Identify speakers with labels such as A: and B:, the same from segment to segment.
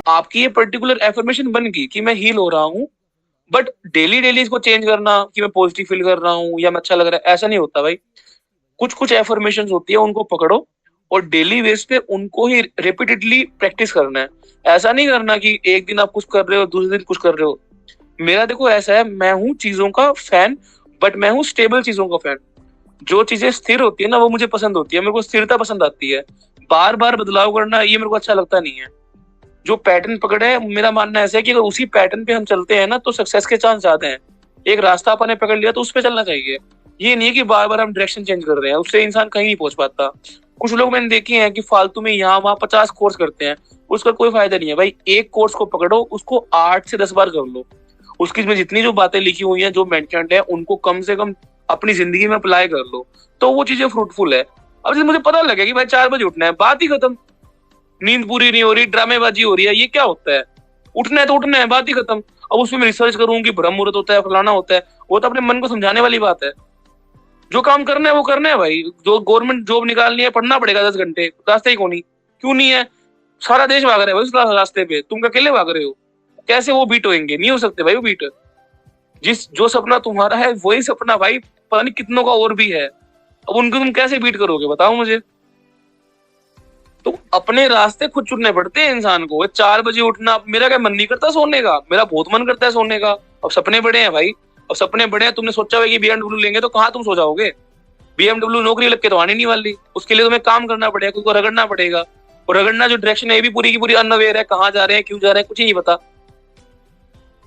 A: आपकी ये particular affirmation बन गई कि मैं हील हो रहा हूँ, बट डेली डेली इसको चेंज करना कि मैं पॉजिटिव फील कर रहा हूँ या मैं अच्छा लग रहा है, ऐसा नहीं होता भाई। कुछ कुछ एफर्मेशन होती है, उनको पकड़ो और डेली बेस पे उनको ही रिपीटेडली प्रैक्टिस करना है। ऐसा नहीं करना कि एक दिन आप कुछ कर रहे हो, दूसरे दिन कुछ कर रहे हो। मेरा देखो ऐसा है, मैं हूँ चीजों का फैन, बट मैं हूँ स्टेबल चीजों का फैन। जो चीजें स्थिर होती है ना, वो मुझे पसंद होती है। मेरे को स्थिरता पसंद आती है। बार बार बदलाव करना ये मेरे को अच्छा लगता नहीं है। जो पैटर्न पकड़े है, मेरा मानना ऐसा है कि अगर उसी पैटर्न पे हम चलते हैं ना, तो सक्सेस के चांस ज्यादा हैं। एक रास्ता अपने पकड़ लिया तो उस पे चलना चाहिए। ये नहीं है कि बार बार हम डायरेक्शन चेंज कर रहे हैं, उससे इंसान कहीं नहीं पहुंच पाता। कुछ लोग मैंने देखे हैं कि फालतू में यहाँ वहाँ 50 कोर्स करते हैं, उसका कोई फायदा नहीं है भाई। एक कोर्स को पकड़ो, उसको 8 से 10 बार कर लो। उसकी में जितनी जो बातें लिखी हुई हैं, जो मेंशन्ड है, उनको कम से कम अपनी जिंदगी में अप्लाई कर लो, तो वो चीजें फ्रूटफुल है। अब जैसे मुझे पता लगे कि भाई 4 बजे उठना है, बात ही खत्म। नींद पूरी नहीं हो रही, ड्रामेबाजी हो रही है, ये क्या होता है? उठना है तो उठना है, बात ही खत्म। अब उसमें मैं रिसर्च करूं कि ब्रह्म मुहूर्त होता है, फलाना होता है, वो तो अपने मन को समझाने वाली बात है। जो काम करना है वो करना है भाई। जो गवर्नमेंट जॉब निकालनी है, पढ़ना पड़ेगा 10 घंटे, रास्ते ही कौन क्यों नहीं है? सारा देश भाग रहा है उस रास्ते पे, तुम अकेले भाग रहे हो। कैसे वो बीट होंगे? नहीं हो सकते भाई वो बीट। जिस जो सपना तुम्हारा है वही सपना भाई पता नहीं कितनों का और भी है। अब उनको तुम कैसे बीट करोगे, बताओ मुझे। तो अपने रास्ते खुद चुनने पड़ते हैं इंसान को। 4 बजे उठना, मेरा क्या मन नहीं करता सोने का? मेरा बहुत मन करता है सोने का। अब सपने बड़े हैं भाई, अब सपने बड़े हैं। तुमने सोचा हुआ कि BMW लेंगे, तो कहाँ तुम सो जाओगे? BMW नौकरी लग के तो आने नहीं वाली। उसके लिए तुम्हें काम करना पड़ेगा, खुद को रगड़ना पड़ेगा। और रगड़ना जो डायरेक्शन है, ये भी पूरी की पूरी अनअवेयर है। कहाँ जा रहे हैं, क्यों जा रहे हैं, कुछ ही नहीं पता।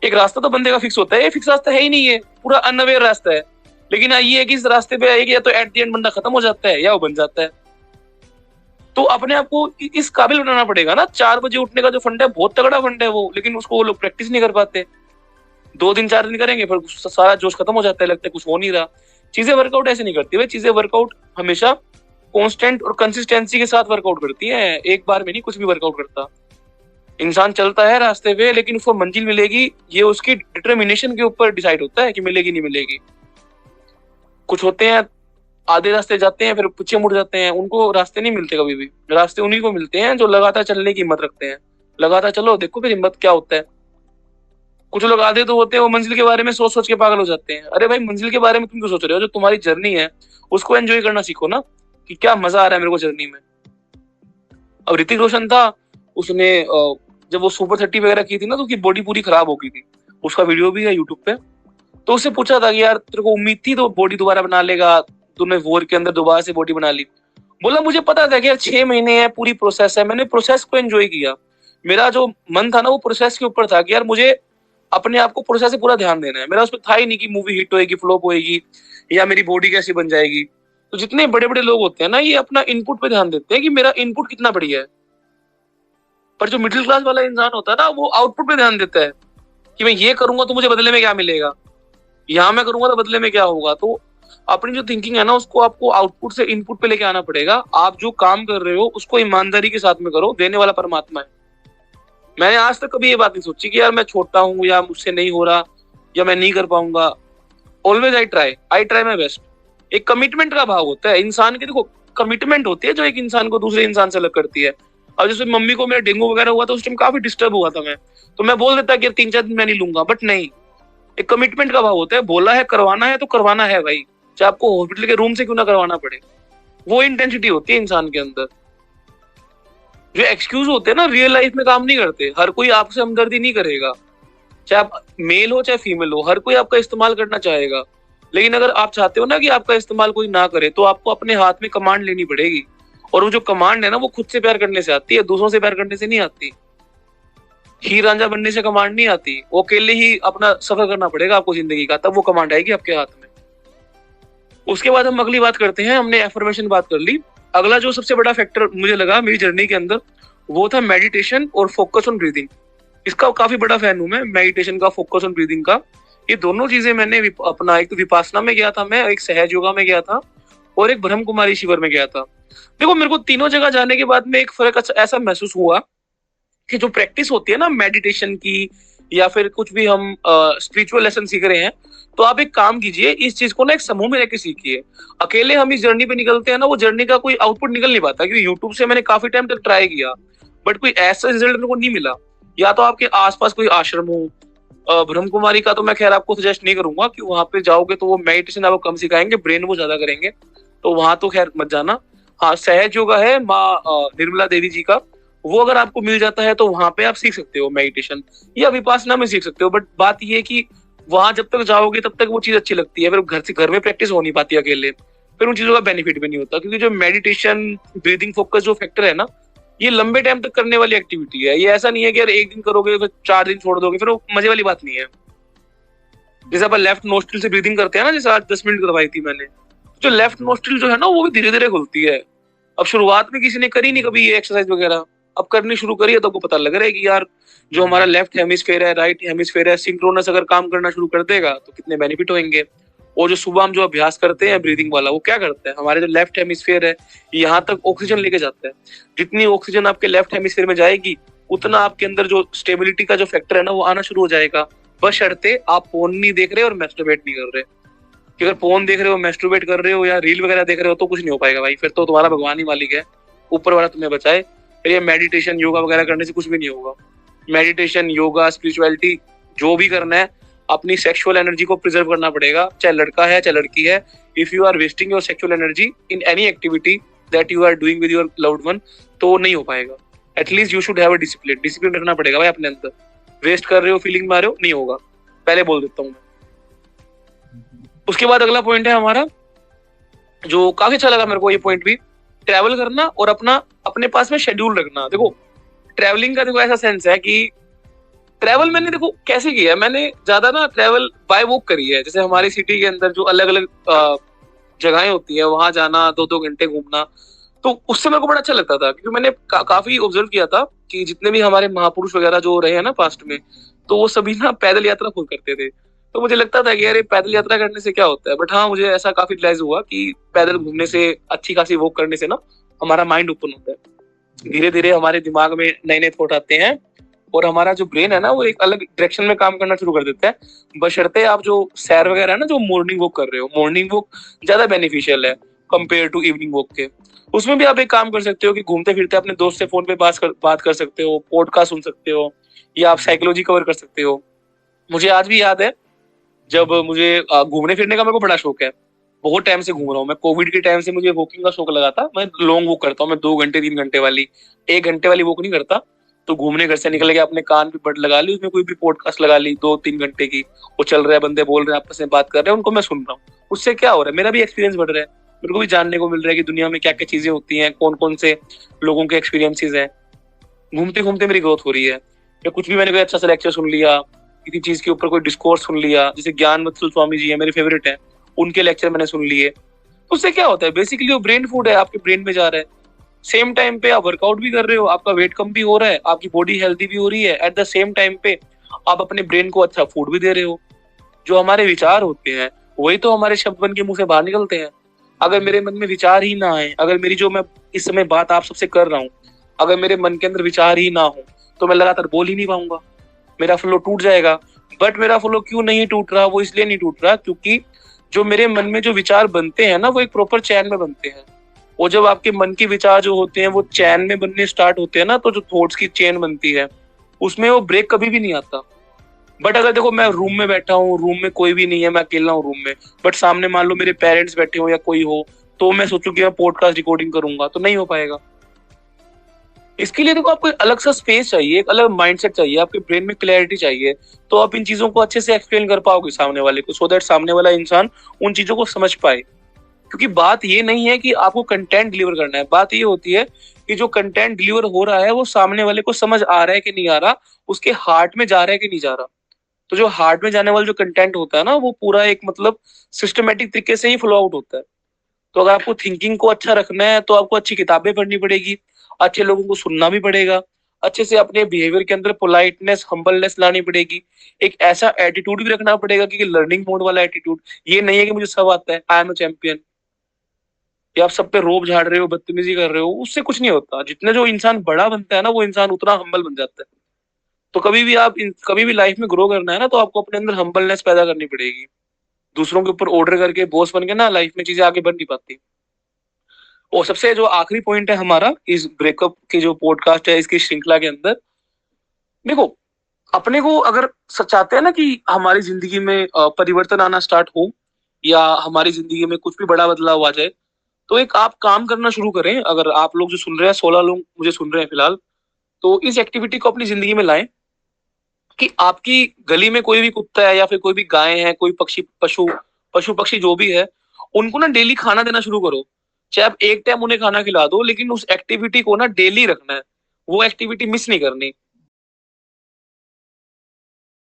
A: एक रास्ता तो बंदे का फिक्स होता है, ये फिक्स रास्ता है ही नहीं है, पूरा अनअवेयर रास्ता है। लेकिन ये है कि इस रास्ते पे आएगी, या तो एट द एंड बंदा खत्म हो जाता है या वो बन जाता है। तो अपने आप को इस काबिल बनाना पड़ेगा ना। 4 बजे उठने का जो फंड है, बहुत तगड़ा फंड है वो, लेकिन उसको वो लोग प्रैक्टिस नहीं कर पाते। 2 दिन 4 दिन करेंगे, फिर सारा जोश खत्म हो जाता है, लगता है कुछ हो नहीं रहा। चीजें वर्कआउट ऐसे नहीं करती भाई। चीजें वर्कआउट हमेशा कॉन्स्टेंट और कंसिस्टेंसी के साथ वर्कआउट करती है। एक बार में नहीं कुछ भी वर्कआउट करता। इंसान चलता है रास्ते पे, लेकिन उसको मंजिल मिलेगी, ये उसकी डिटर्मिनेशन के ऊपर डिसाइड होता है कि मिलेगी नहीं मिलेगी। कुछ होते हैं आधे रास्ते जाते हैं, फिर पीछे मुड़ जाते हैं, उनको रास्ते नहीं मिलते कभी भी। रास्ते उन्हीं को मिलते हैं जो लगातार चलने की हिम्मत रखते हैं। लगातार चलो, देखो फिर हिम्मत क्या होता है। कुछ लोग आधे तो होते हैं, वो मंजिल के बारे में सोच सोच के पागल हो जाते हैं। अरे भाई, मंजिल के बारे में तुम क्यों सोच रहे हो? जो तुम्हारी जर्नी है उसको एंजॉय करना सीखो ना, कि क्या मजा आ रहा है मेरे को जर्नी में। अब ऋतिक रोशन था, उसने जब वो सुपर 30 वगैरह की थी ना, तो उसकी बॉडी पूरी खराब हो गई थी। उसका वीडियो भी है यूट्यूब पे। तो उससे पूछा था कि यार तेरे को उम्मीद थी तो बॉडी दोबारा बना लेगा, तूने वॉर के अंदर दोबारा से बॉडी बना ली? बोला मुझे पता था कि यार 6 महीने है, पूरी प्रोसेस है, मैंने प्रोसेस को एंजॉय किया। मेरा जो मन था ना, वो प्रोसेस के ऊपर था कि यार मुझे अपने आप को प्रोसेस से पूरा ध्यान देना है। मेरा उसमें था ही नहीं कि मूवी हिट होएगी, फ्लॉप होएगी, या मेरी बॉडी कैसी बन जाएगी। तो जितने बड़े बड़े लोग होते हैं ना, ये अपना इनपुट पे ध्यान देते हैं कि मेरा इनपुट कितना बढ़िया है। पर जो मिडिल क्लास वाला इंसान होता है ना, वो आउटपुट पे ध्यान देता है कि मैं ये करूंगा तो मुझे बदले में क्या मिलेगा, यहाँ मैं करूंगा तो बदले में क्या होगा। तो अपनी जो थिंकिंग है ना, उसको आपको आउटपुट से इनपुट पे लेके आना पड़ेगा। आप जो काम कर रहे हो उसको ईमानदारी के साथ में करो, देने वाला परमात्मा है। मैंने आज तक कभी ये बात नहीं सोची कि यार मैं छोटा हूँ, या मुझसे नहीं हो रहा, या मैं नहीं कर पाऊंगा। Always I try my best. एक कमिटमेंट का भाव होता है इंसान के। देखो, कमिटमेंट होती है जो एक इंसान को दूसरे इंसान से अलग करती है। अब जैसे मम्मी को मेरा डेंगू वगैरह हुआ, तो उस टाइम काफी डिस्टर्ब हुआ था मैं। तो मैं बोल देता कि 3-4 दिन मैं नहीं लूंगा, बट नहीं। एक कमिटमेंट का भाव होता है, बोला है करवाना है तो करवाना है भाई, चाहे आपको हॉस्पिटल के रूम से क्यों ना करवाना पड़े। वो इंटेंसिटी होती है इंसान के अंदर। जो एक्सक्यूज होते हैं ना, रियल लाइफ में काम नहीं करते। हर कोई आपसे हमदर्दी नहीं करेगा, चाहे आप मेल हो चाहे फीमेल हो, हर कोई आपका इस्तेमाल करना चाहेगा। लेकिन अगर आप चाहते हो ना कि आपका इस्तेमाल कोई ना करे, तो आपको अपने हाथ में कमांड लेनी पड़ेगी। और वो जो कमांड है ना, वो खुद से प्यार करने से आती है, दूसरों से प्यार करने से नहीं आती। हीर रांझा बनने से कमांड नहीं आती। वो अकेले ही अपना सफर करना पड़ेगा आपको जिंदगी का, तब वो कमांड आएगी आपके हाथ में। उसके बाद हम अगली बात करते हैं। हमने एफर्मेशन बात कर ली। अगला जो सबसे बड़ा फैक्टर मुझे लगा मेरी जर्नी के अंदर, वो था मेडिटेशन और फोकस ऑन ब्रीदिंग। इसका काफी बड़ा फैन हूं मैं, मेडिटेशन का, फोकस ऑन ब्रीदिंग का। ये दोनों चीजें मैंने अपना, एक तो विपासना में गया था मैं, एक सहज योगा में गया था, और एक ब्रह्म कुमारी शिविर में गया था। देखो, मेरे को तीनों जगह जाने के बाद में एक फर्क ऐसा महसूस हुआ कि जो प्रैक्टिस होती है ना मेडिटेशन की, या फिर कुछ भी हम स्पिरिचुअल लेसन सीख रहे हैं, तो आप एक काम कीजिए, इस चीज को ना एक समूह में रहकर सीखिए। अकेले हम इस जर्नी पे निकलते हैं ना, वो जर्नी का कोई आउटपुट निकल नहीं पाता, क्योंकि यूट्यूब से मैंने काफी टाइम तक ट्राई किया, बट कोई ऐसा रिजल्ट मेरे को नहीं मिला। या तो आपके आसपास कोई आश्रम हो, ब्रह्म कुमारी का तो मैं खैर आपको सजेस्ट नहीं करूंगा कि वहां पे जाओगे तो वो मेडिटेशन आपको कम सिखाएंगे, ब्रेन वो ज्यादा करेंगे, तो वहां तो खैर मत जाना। हाँ, सहज योगा है माँ निर्मला देवी जी का, वो अगर आपको मिल जाता है तो वहां पे आप सीख सकते हो मेडिटेशन, या विपासना में सीख सकते हो। बट बात ये है कि वहां जब तक जाओगे तब तक वो चीज अच्छी लगती है, फिर घर में प्रैक्टिस हो नहीं पाती अकेले, फिर उन चीजों का बेनिफिट भी नहीं होता। क्योंकि जो मेडिटेशन, ब्रीदिंग फोकस जो फैक्टर है ना, ये लंबे टाइम तक करने वाली एक्टिविटी है। ये ऐसा नहीं है कि यार एक दिन करोगे फिर 4 दिन छोड़ दोगे, फिर वो मजे वाली बात नहीं है। जैसे अपन लेफ्ट नोस्ट्रिल से ब्रीदिंग करते हैं ना, जैसे आज 10 मिनट करवाई थी मैंने, जो लेफ्ट नोस्ट्रिल जो है ना वो भी धीरे धीरे खुलती है। अब शुरुआत में किसी ने करी नहीं कभी ये एक्सरसाइज वगैरह, अब करनी शुरू करी है तो आपको पता लग रहा है कि यार जो हमारा लेफ्ट हेमिस्फेयर है, राइट हेमिस्फेयर है, सिंक्रोनस अगर काम करना शुरू कर देगा तो कितने बेनिफिट होंगे। और जो सुबह हम जो अभ्यास करते हैं ब्रीदिंग वाला, वो क्या करता है, हमारे जो लेफ्ट हेमिस्फेयर है यहाँ तक ऑक्सीजन लेके जाता है। जितनी ऑक्सीजन आपके लेफ्ट हेमिस्फेयर में जाएगी, उतना आपके अंदर जो स्टेबिलिटी का जो फैक्टर है ना वो आना शुरू हो जाएगा। बशर्ते आप फोन नहीं देख रहे और मैस्टरबेट नहीं कर रहे। कि अगर फोन देख रहे हो, मैस्टरबेट कर रहे हो या रील वगैरह देख रहे हो तो कुछ नहीं हो पाएगा भाई, फिर तो तुम्हारा भगवान ही मालिक है, ऊपर वाला तुम्हें बचाए। फिर ये मेडिटेशन योगा वगैरह करने से कुछ भी नहीं होगा। मेडिटेशन, योगा, स्पिरिचुअलिटी जो भी करना है, अपनी सेक्सुअल एनर्जी को प्रिजर्व करना पड़ेगा, चाहे लड़का है चाहे लड़की है। If you are wasting your sexual energy in any activity that you are doing with your loved one, तो नहीं हो पाएगा। At least you should have a discipline, discipline रखना पड़ेगा भाई अपने अंदर। वेस्ट कर रहे हो, फीलिंग में आ रहे हो, नहीं होगा, पहले बोल देता हूँ। उसके बाद अगला पॉइंट है हमारा, जो काफी अच्छा लगा मेरे को ये पॉइंट भी, ट्रैवल करना और अपना अपने पास में शेड्यूल रखना। देखो ट्रैवलिंग का देखो ऐसा सेंस है कि ट्रैवल मैंने देखो कैसे किया है, मैंने ज्यादा ना ट्रैवल बाय वॉक करी है। जैसे हमारी सिटी के अंदर जो अलग अलग जगहें होती है, वहां जाना, 2-2 घंटे घूमना, तो उससे मेरे को बड़ा अच्छा लगता था। क्योंकि मैंने काफी ऑब्जर्व किया था कि जितने भी हमारे महापुरुष वगैरह जो रहे हैं ना पास्ट में, तो वो सभी ना पैदल यात्रा खूब करते थे। तो मुझे लगता था कि यार पैदल यात्रा करने से क्या होता है, बट हाँ मुझे ऐसा काफी रियलाइज हुआ कि पैदल घूमने से, अच्छी खासी वॉक करने से ना हमारा माइंड ओपन होता है, धीरे धीरे हमारे दिमाग में नए नए थॉट आते हैं, और हमारा जो ब्रेन है ना वो एक अलग डायरेक्शन में काम करना शुरू कर देता है। बशर्ते आप जो सैर वगैरह है ना, जो मॉर्निंग वॉक कर रहे हो, मॉर्निंग वॉक ज्यादा बेनिफिशियल है कंपेयर टू इवनिंग वॉक के। उसमें भी आप एक काम कर सकते हो कि घूमते फिरते अपने दोस्त से फोन पे बात कर सकते हो, पॉडकास्ट सुन सकते हो, या आप साइकोलॉजी कवर कर सकते हो। मुझे आज भी याद है जब मुझे घूमने फिरने का मेरे को बड़ा शौक है, बहुत टाइम से घूम रहा हूँ मैं। कोविड के टाइम से मुझे वॉकिंग का शौक लगा था, मैं लॉन्ग वॉक करता हूँ, मैं 2 घंटे 3 घंटे वाली, 1 घंटे वाली वॉक नहीं करता। तो घूमने घर से निकल गया, अपने कान पे बड लगा ली, उसमें कोई भी पॉडकास्ट लगा ली 2-3 घंटे की, वो चल रहा है, बंदे बोल रहे हैं, आपस में बात कर रहे हैं, उनको मैं सुन रहा हूँ। उससे क्या हो रहा है, मेरा भी एक्सपीरियंस बढ़ रहा है, मेरे को भी जानने को मिल रहा है कि दुनिया में क्या क्या चीजें होती हैं, कौन कौन से लोगों के एक्सपीरियंसेस हैं। घूमते घूमते मेरी ग्रोथ हो रही है। या कुछ भी मैंने कोई अच्छा सा लेक्चर सुन लिया, किसी चीज के ऊपर कोई डिस्कोर्स सुन लिया, जैसे ज्ञान वत्सल स्वामी जी है मेरे फेवरेट है, उनके लेक्चर मैंने सुन लिए। तो उससे क्या होता है, बेसिकली वो ब्रेन फूड है, आपके ब्रेन में जा रहा है। सेम टाइम पे आप वर्कआउट भी कर रहे हो, आपका वेट कम भी हो रहा है, आपकी बॉडी हेल्दी भी हो रही है, एट द सेम टाइम पे आप अपने ब्रेन को अच्छा फूड भी दे रहे हो। जो हमारे विचार होते हैं वही तो हमारे शब्द बन के मुंह से बाहर निकलते हैं। अगर मेरे मन में विचार ही ना आए, अगर मेरी जो मैं इस समय बात आप सबसे कर रहा हूँ, अगर मेरे मन के अंदर विचार ही ना हो, तो मैं लगातार बोल ही नहीं पाऊंगा, मेरा फ्लो टूट जाएगा। बट मेरा फ्लो क्यों नहीं टूट रहा, वो इसलिए नहीं टूट रहा क्योंकि जो मेरे मन में जो विचार बनते हैं ना, वो एक प्रॉपर चैन में बनते हैं। और जब आपके मन के विचार जो होते हैं वो चैन में बनने स्टार्ट होते हैं ना, तो जो थॉट्स की चेन बनती है उसमें वो ब्रेक कभी भी नहीं आता। बट अगर देखो मैं रूम में बैठा हूँ, रूम में कोई भी नहीं है, मैं अकेला हूँ रूम में, बट सामने मान लो मेरे पेरेंट्स बैठे हो या कोई हो, तो मैं सोचूं कि मैं पॉडकास्ट रिकॉर्डिंग करूंगा, तो नहीं हो पाएगा। इसके लिए देखो आपको एक अलग सा स्पेस चाहिए, एक अलग माइंडसेट चाहिए, आपके ब्रेन में क्लैरिटी चाहिए, तो आप इन चीजों को अच्छे से एक्सप्लेन कर पाओगे सामने वाले को, सो दैट सामने वाला इंसान उन चीजों को समझ पाए। क्योंकि बात ये नहीं है कि आपको कंटेंट डिलीवर करना है, बात ये होती है कि जो कंटेंट डिलीवर हो रहा है वो सामने वाले को समझ आ रहा है कि नहीं आ रहा, उसके हार्ट में जा रहा है कि नहीं जा रहा। तो जो हार्ट में जाने वाला जो कंटेंट होता है ना, वो पूरा एक मतलब सिस्टमेटिक तरीके से ही फ्लो आउट होता है। तो अगर आपको थिंकिंग को अच्छा रखना है तो आपको अच्छी किताबें पढ़नी पड़ेगी, अच्छे लोगों को सुनना भी पड़ेगा, अच्छे से अपने बिहेवियर के अंदर पोलाइटनेस, हम्बलनेस लानी पड़ेगी, एक ऐसा एटीट्यूड भी रखना पड़ेगा कि लर्निंग मोड वाला एटीट्यूड। ये नहीं है कि मुझे सब आता है, आई एम अ चैंपियन, या आप सब पे रोब झाड़ रहे हो, बदतमीजी कर रहे हो, उससे कुछ नहीं होता। जितने जो इंसान बड़ा बनता है ना, वो इंसान उतना हम्बल बन जाता है। तो कभी भी लाइफ में ग्रो करना है ना, तो आपको अपने अंदर हम्बलनेस पैदा करनी पड़ेगी। दूसरों के ऊपर ऑर्डर करके बॉस बन के ना लाइफ में चीजें आगे बढ़ नहीं पाती। और सबसे जो आखिरी पॉइंट है हमारा इस ब्रेकअप की जो पॉडकास्ट है इसकी श्रृंखला के अंदर, देखो, अपने को अगर चाहते हैं ना कि हमारी जिंदगी में परिवर्तन आना स्टार्ट हो, या हमारी जिंदगी में कुछ भी बड़ा बदलाव आ जाए, तो एक आप काम करना शुरू करें। अगर आप लोग जो सुन रहे हैं, 16 लोग मुझे सुन रहे हैं फिलहाल, तो इस एक्टिविटी को अपनी जिंदगी में लाएं कि आपकी गली में कोई भी कुत्ता है या फिर कोई भी गाय है, कोई पशु पक्षी जो भी है, उनको ना डेली खाना देना शुरू करो। चाहे आप एक टाइम उन्हें खाना खिला दो, लेकिन उस एक्टिविटी को ना डेली रखना है। वो एक्टिविटी मिस नहीं करनी।